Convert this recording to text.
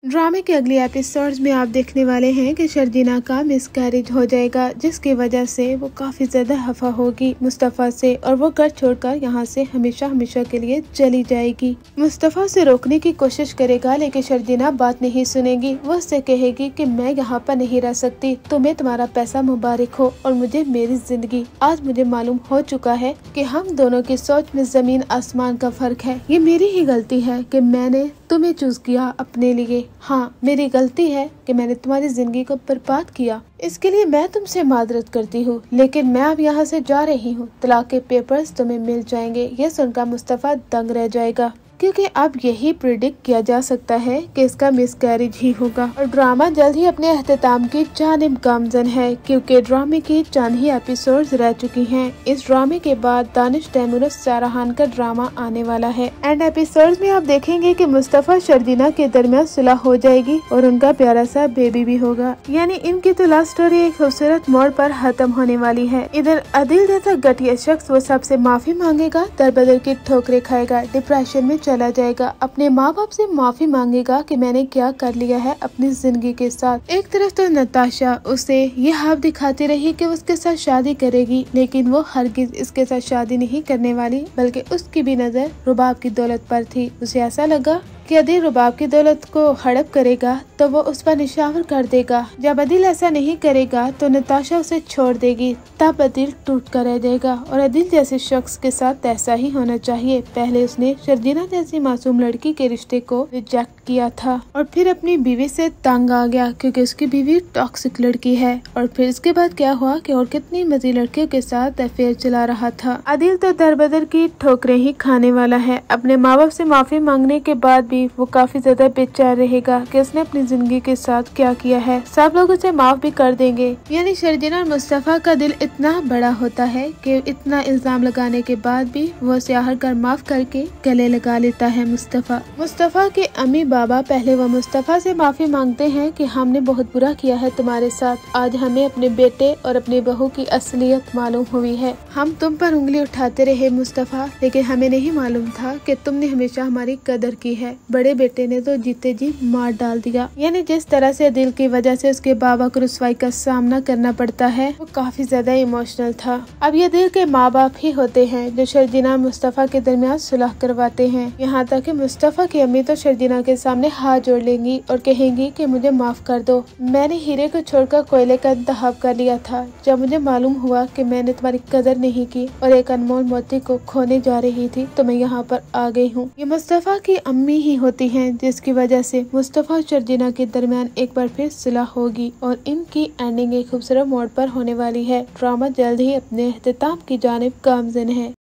ड्रामे के अगले एपिसोड्स में आप देखने वाले हैं कि शर्जीना का मिसकैरेज हो जाएगा, जिसकी वजह से वो काफी ज्यादा खफा होगी मुस्तफा से और वो घर छोड़कर यहाँ से हमेशा हमेशा के लिए चली जाएगी। मुस्तफा से रोकने की कोशिश करेगा लेकिन शर्जीना बात नहीं सुनेगी। वो उससे कहेगी कि मैं यहाँ पर नहीं रह सकती, तुम्हें तुम्हारा पैसा मुबारक हो और मुझे मेरी जिंदगी। आज मुझे मालूम हो चुका है कि हम दोनों की सोच में जमीन आसमान का फर्क है। ये मेरी ही गलती है कि मैंने तुम्हें चूज किया अपने लिए। हाँ, मेरी गलती है कि मैंने तुम्हारी जिंदगी को बर्बाद किया। इसके लिए मैं तुमसे माजरत करती हूँ, लेकिन मैं अब यहाँ से जा रही हूँ। तलाक के पेपर्स तुम्हें मिल जाएंगे। ये सुनकर मुस्तफा दंग रह जाएगा, क्योंकि अब यही प्रिडिक्ट किया जा सकता है कि इसका मिसकैरेज ही होगा और ड्रामा जल्द ही अपने अख्ताम की जानिब गामजन है, क्योंकि ड्रामे की चंद ही एपिसोड्स रह चुकी हैं। इस ड्रामे के बाद दानिश तैमूर और सारा खान का ड्रामा आने वाला है। एंड एपिसोड्स में आप देखेंगे कि मुस्तफा शर्जीना के दरमियान सुलह हो जाएगी और उनका प्यारा सा बेबी भी होगा। यानी इनकी तो लव स्टोरी एक खूबसूरत मोड़ पर खत्म होने वाली है। इधर आदिल जैसा घटिया शख्स वो सबसे माफी मांगेगा, दरबदर की ठोकरें खाएगा, डिप्रेशन में चला जाएगा, अपने माँ बाप से माफी मांगेगा कि मैंने क्या कर लिया है अपनी जिंदगी के साथ। एक तरफ तो नताशा उसे ये हाव दिखाती रही कि उसके साथ शादी करेगी, लेकिन वो हरगिज इसके साथ शादी नहीं करने वाली, बल्कि उसकी भी नजर रुबाब की दौलत पर थी। उसे ऐसा लगा कि अदिल रुबाब की दौलत को हड़प करेगा तो वो उस पर निशावर कर देगा। जब अदिल ऐसा नहीं करेगा तो नताशा उसे छोड़ देगी, तब अदिल टूट कर रह जाएगा। और अदिल जैसे शख्स के साथ ऐसा ही होना चाहिए। पहले उसने शर्जीना जैसी मासूम लड़की के रिश्ते को रिजेक्ट किया था और फिर अपनी बीवी से तंग आ गया, क्योंकि उसकी बीवी टॉक्सिक लड़की है। और फिर इसके बाद क्या हुआ कि और कितनी मजी लड़कियों के साथ अफेयर चला रहा था। अदिल तो दरबदर की ठोकरें ही खाने वाला है। अपने माँ बाप से माफी मांगने के बाद भी वो काफी ज्यादा बेचैन रहेगा कि उसने अपनी जिंदगी के साथ क्या किया है। सब लोग उसे माफ भी कर देंगे। यानी शर्जीना और मुस्तफा का दिल इतना बड़ा होता है कि इतना इल्जाम लगाने के बाद भी वो उसे आहर कर माफ करके गले लगा लेता है। मुस्तफा के अम्मी बाबा पहले वो मुस्तफा से माफी मांगते हैं कि हमने बहुत बुरा किया है तुम्हारे साथ। आज हमें अपने बेटे और अपनी बहू की असलियत मालूम हुई है। हम तुम पर उंगली उठाते रहे मुस्तफा, लेकिन हमें नहीं मालूम था कि तुमने हमेशा हमारी कदर की है। बड़े बेटे ने तो जीते जी मार डाल दिया। यानी जिस तरह से दिल की वजह से उसके बाबा को रुसवाई का सामना करना पड़ता है, वो काफी ज्यादा इमोशनल था। अब ये दिल के माँ बाप ही होते हैं जो शर्जीना मुस्तफा के दरमियान सुलह करवाते हैं। यहाँ तक कि मुस्तफा की अम्मी तो शर्जीना के सामने हाथ जोड़ लेंगी और कहेंगी कि मुझे माफ कर दो, मैंने हीरे को छोड़कर कोयले का इंतखाब कर लिया था। जब मुझे मालूम हुआ कि मैंने तुम्हारी कदर नहीं की और एक अनमोल मोती को खोने जा रही थी, तो मैं यहाँ पर आ गई हूँ। ये मुस्तफा की अम्मी ही होती हैं जिसकी वजह से मुस्तफा और शर्जीना के दरमियान एक बार फिर सुलह होगी और इनकी एंडिंग एक खूबसूरत मोड़ पर होने वाली है। ड्रामा जल्द ही अपने अख्ताम की जानिब गामज़न है।